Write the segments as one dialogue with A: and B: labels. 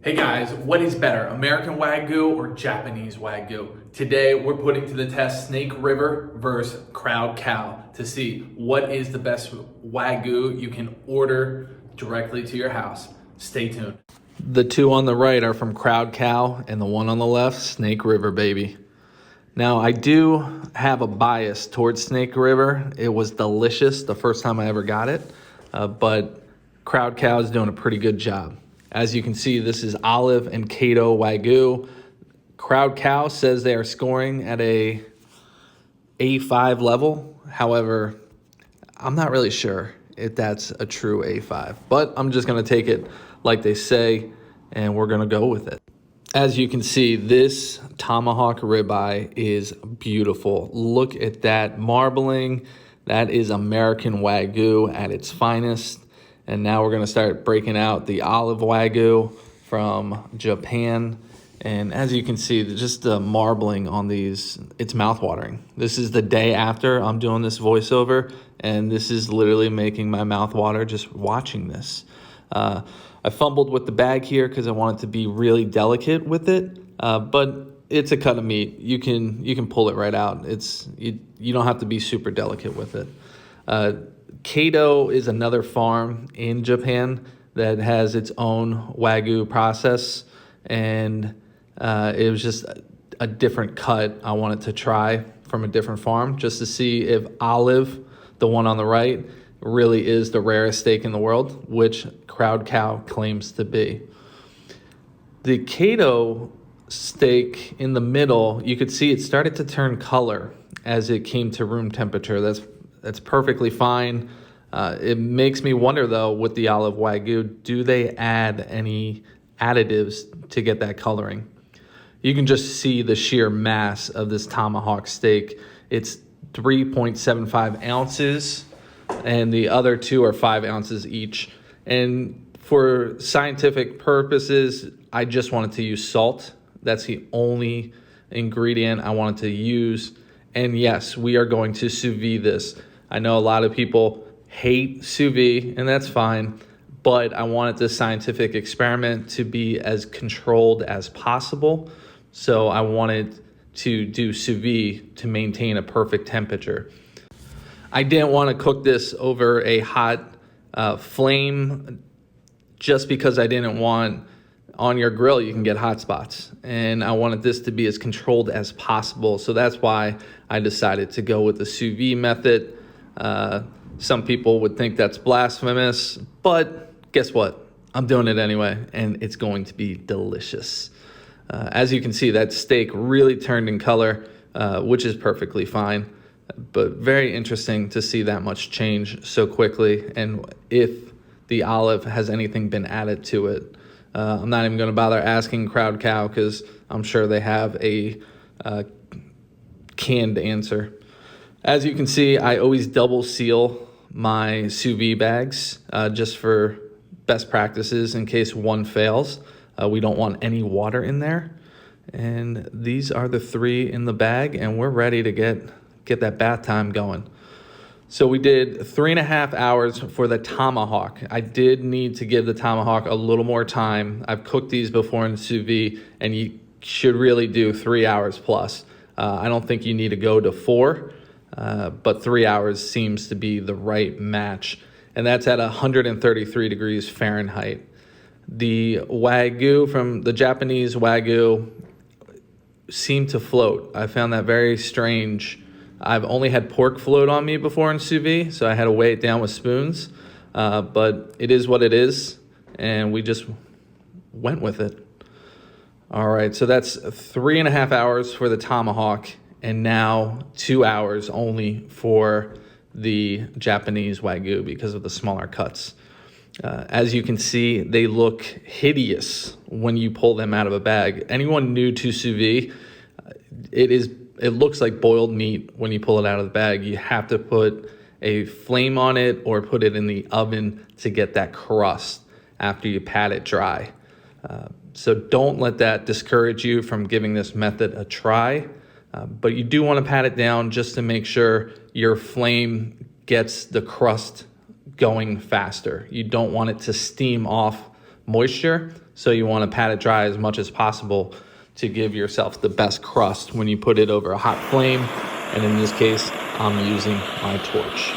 A: Hey guys, what is better, American Wagyu or Japanese Wagyu? Today we're putting to the test Snake River versus Crowd Cow to see what is the best Wagyu you can order directly to your house. Stay tuned. The two on the right are from Crowd Cow and the one on the left, Snake River, baby. Now I do have a bias towards Snake River. It was delicious the first time I ever got it, but Crowd Cow is doing a pretty good job. As you can see, this is olive and Kato Wagyu. Crowd Cow says they are scoring at a A5 level. However, I'm not really sure if that's a true A5, but I'm just gonna take it like they say, and we're gonna go with it. As you can see, this tomahawk ribeye is beautiful. Look at that marbling. That is American Wagyu at its finest. And now we're gonna start breaking out the olive Wagyu from Japan. And as you can see, just the marbling on these, it's mouthwatering. This is the day after I'm doing this voiceover, and this is literally making my mouth water just watching this. I fumbled with the bag here because I want it to be really delicate with it, but it's a cut of meat. You can pull it right out. You don't have to be super delicate with it. Kato is another farm in Japan that has its own Wagyu process, and it was just a different cut I wanted to try from a different farm just to see if olive, the one on the right, really is the rarest steak in the world, which Crowd Cow claims to be. The Kato steak in the middle, you could see it started to turn color as it came to room temperature. That's perfectly fine. It makes me wonder, though, with the olive Wagyu, do they add any additives to get that coloring? You can just see the sheer mass of this tomahawk steak. It's 3.75 ounces, and the other two are 5 ounces each. And for scientific purposes, I just wanted to use salt. That's the only ingredient I wanted to use. And yes, we are going to sous vide this. I know a lot of people hate sous vide, and that's fine, but I wanted this scientific experiment to be as controlled as possible. So I wanted to do sous vide to maintain a perfect temperature. I didn't want to cook this over a hot flame just because I didn't want, on your grill you can get hot spots, and I wanted this to be as controlled as possible. So that's why I decided to go with the sous vide method. Some people would think that's blasphemous, but guess what? I'm doing it anyway, and it's going to be delicious. As you can see, that steak really turned in color, which is perfectly fine, but very interesting to see that much change so quickly, and if the olive has anything been added to it. I'm not even going to bother asking Crowd Cow because I'm sure they have a canned answer. As you can see, I always double seal my sous vide bags just for best practices in case one fails. We don't want any water in there. And these are the three in the bag, and we're ready to get that bath time going. So we did 3.5 hours for the tomahawk. I did need to give the tomahawk a little more time. I've cooked these before in sous vide, and you should really do 3 hours plus. I don't think you need to go to 4, but 3 hours seems to be the right match. And that's at 133 degrees Fahrenheit. The Wagyu from the Japanese Wagyu seemed to float. I found that very strange. I've only had pork float on me before in sous vide, so I had to weigh it down with spoons. But it is what it is, and we just went with it. All right, so that's 3.5 hours for the tomahawk, and now 2 hours only for the Japanese Wagyu because of the smaller cuts. As you can see, they look hideous when you pull them out of a bag. Anyone new to sous vide, it looks like boiled meat when you pull it out of the bag. You have to put a flame on it or put it in the oven to get that crust after you pat it dry. So don't let that discourage you from giving this method a try. But you do want to pat it down just to make sure your flame gets the crust going faster. You don't want it to steam off moisture. So you want to pat it dry as much as possible to give yourself the best crust when you put it over a hot flame. And in this case, I'm using my torch.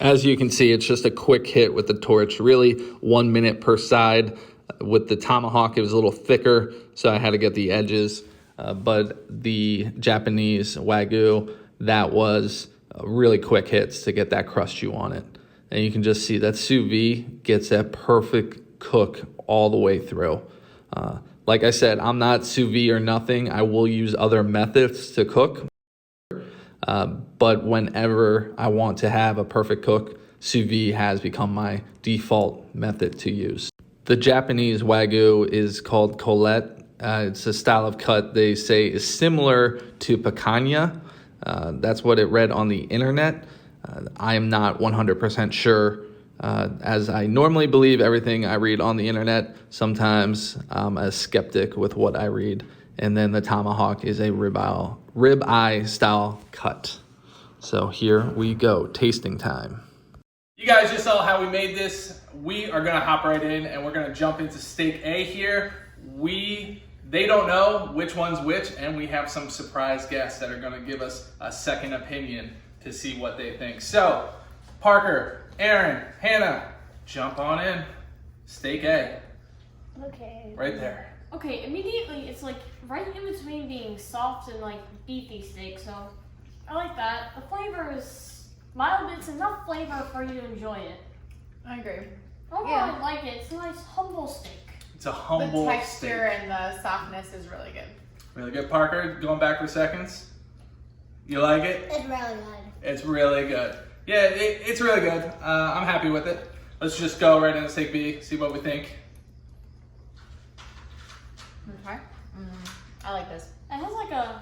A: As you can see, it's just a quick hit with the torch, really 1 minute per side. With the tomahawk, it was a little thicker, so I had to get the edges. But the Japanese Wagyu, that was really quick hits to get that crust you wanted. And you can just see that sous vide gets that perfect cook all the way through. Like I said, I'm not sous vide or nothing. I will use other methods to cook. But whenever I want to have a perfect cook, sous vide has become my default method to use. The Japanese Wagyu is called Colette. It's a style of cut they say is similar to picanha. That's what it read on the internet. I am not 100% sure. As I normally believe everything I read on the internet, sometimes I'm a skeptic with what I read. And then the tomahawk is a ribeye style cut. So here we go, tasting time. You guys just saw how we made this. We are gonna hop right in and we're gonna jump into steak A here. They don't know which one's which, and we have some surprise guests that are gonna give us a second opinion to see what they think. So, Parker, Aaron, Hannah, jump on in. Steak A.
B: Okay.
A: Right there.
B: Okay, immediately it's like right in between being soft and like beefy steak, so I like that. The flavor is mild, but it's enough flavor for you to enjoy it.
C: I agree.
B: Overall, I like it. It's a nice, humble steak.
A: It's a humble
C: The texture
A: steak.
C: and the softness is really good.
A: Really good. Parker, going back for seconds. You like it?
D: It's really good.
A: It's really good. Yeah, it's really good. I'm happy with it. Let's just go right into steak B, see what we think.
C: Okay. I like this.
B: It has like a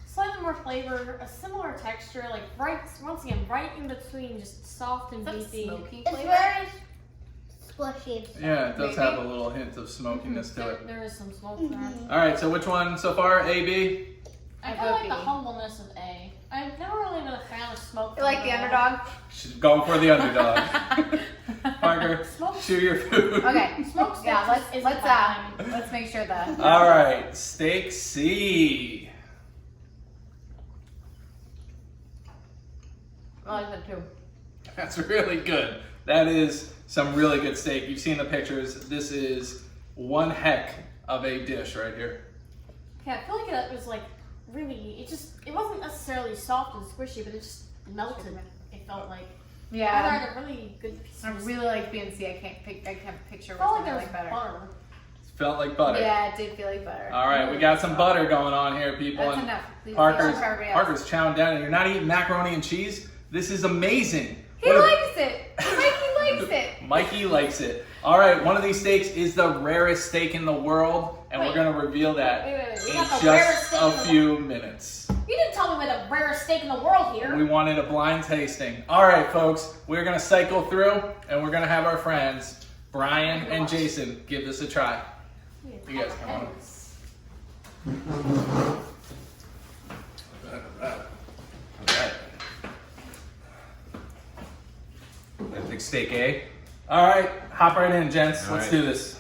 B: slightly more flavor, a similar texture, like once again, right in between just soft and
C: Is that
B: beefy.
C: smoky
D: It's
C: flavor?
D: very squishy.
A: Yeah, it does
C: Maybe.
A: have a little hint of smokiness to it.
B: There is some smoke there.
A: All right, so which one so far? A, B?
B: I
C: I
B: kind of
C: vote
B: like the
C: B.
B: humbleness of A. I've never really been a fan of smoke.
C: You like the underdog?
A: She's going for the underdog. Parker,
B: Smoke.
A: chew your food.
C: Okay.
B: Smoke steak
C: Yeah,
B: just isn't my time.
C: let's make sure that.
A: All right, steak C.
C: I like that too.
A: That's really good. That is some really good steak. You've seen the pictures. This is one heck of a dish right here.
B: Yeah, I feel like it was like really, it wasn't necessarily soft and squishy, but it just melted. It felt like. I
C: Yeah.
B: had a really good piece
C: I
B: of
C: really like BNC. I can't picture
B: It
C: what's
B: felt like
C: gonna
B: there
C: like
B: was
C: better.
B: butter.
A: Felt like butter.
C: Yeah, it did feel like butter.
A: All right, we got some butter going on here, people.
C: That's
A: and
C: enough. Please,
A: Parker's,
C: for everybody else.
A: Parker's chowing down, and you're not eating macaroni and cheese? This is amazing.
C: He likes it. Mikey likes it.
A: Mikey likes it. All right, one of these steaks is the rarest steak in the world, and we're
B: Wait.
A: going to reveal that
B: Wait. We
A: in
B: got the rarest
A: just
B: steak
A: a
B: in the
A: few minutes.
B: You didn't tell me about the rarest steak in the world here.
A: We wanted a blind tasting. All right, folks, we're going to cycle through, and we're going to have our friends, Brian and Jason, give this a try. You guys come on. All right.
E: I think steak A.
A: All right, hop right in, gents.
E: All
A: Let's
E: right.
A: do this.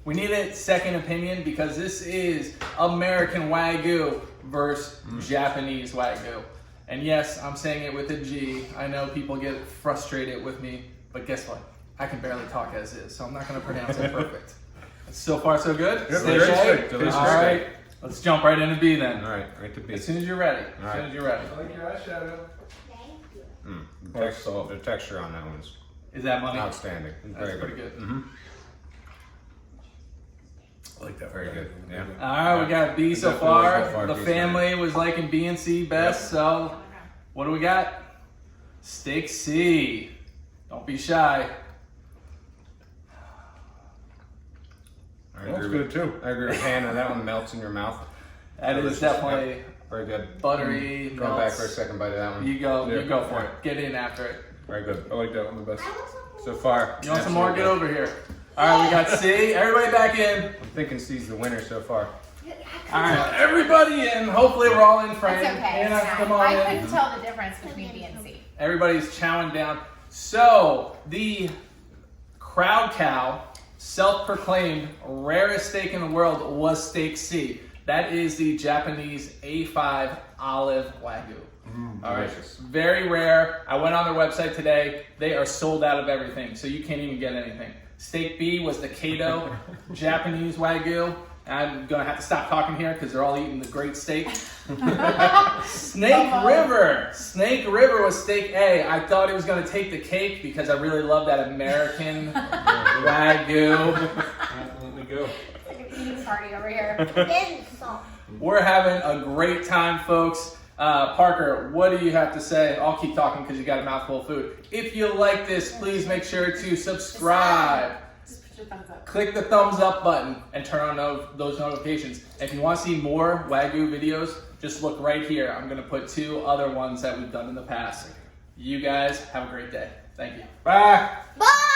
A: We need a second opinion because this is American Wagyu versus Japanese Wagyu. And yes, I'm saying it with a G. I know people get frustrated with me, but guess what? I can barely talk as is, so I'm not going to pronounce it perfect. So far, so good.
E: Yep,
A: Steak
E: very
A: A?
E: straight, delicious
A: All right, Let's jump right into B then.
E: All right, right to B.
A: As soon as you're ready.
E: All
A: As soon
E: right.
A: as you're ready.
F: I like your eyeshadow.
E: The texture on that one's
A: Is that money?
E: outstanding.
A: That's
E: Very
A: pretty
E: good.
A: good.
E: Mm-hmm.
F: I like that.
E: Very good. Yeah.
A: All right, we got B so
E: Definitely
A: far.
E: so far,
A: The
E: B's
A: family was liking B and C best, so what do we got? Steak C. Don't be shy.
E: I
F: That's
E: agree
F: good
E: with,
F: too.
E: I agree with Hannah. That one melts in your mouth.
A: That is
E: Delicious.
A: definitely
E: Yep. Very good.
A: buttery.
E: Going back
A: melts.
E: for a second bite of that one.
A: You go
F: Yeah.
A: for it. Get in after it.
E: Very good.
F: I like that one the best.
E: So far.
A: You want some more? Get
E: absolutely
A: over here. All right, we got C. Everybody back in.
E: good. I'm thinking C's the winner so far.
A: All right, everybody in. Hopefully we're all in frame.
C: That's okay.
A: Hannah,
C: It's fine.
A: come on
C: I
A: in.
C: couldn't tell the difference between B and C.
A: Everybody's chowing down. So, the crowd cow, self-proclaimed rarest steak in the world, was steak C. That is the Japanese A5 olive Wagyu. All right,
E: delicious.
A: very rare. I went on their website today. They are sold out of everything, so you can't even get anything. Steak B was the Kato Japanese Wagyu. I'm gonna have to stop talking here because they're all eating the great steak. Snake River. Snake River was steak A. I thought he was gonna take the cake because I really love that American Wagyu.
F: Absolutely go.
C: It's like an eating party over here.
D: Then salt.
A: We're having a great time, folks. Parker, what do you have to say? I'll keep talking because you got a mouthful of food. If you like this, please make sure to subscribe.
C: Just put your thumbs up.
A: Click the thumbs up button and turn on those notifications. If you want to see more Wagyu videos, just look right here. I'm going to put 2 other ones that we've done in the past. You guys have a great day. Thank you.
E: Bye.
D: Bye!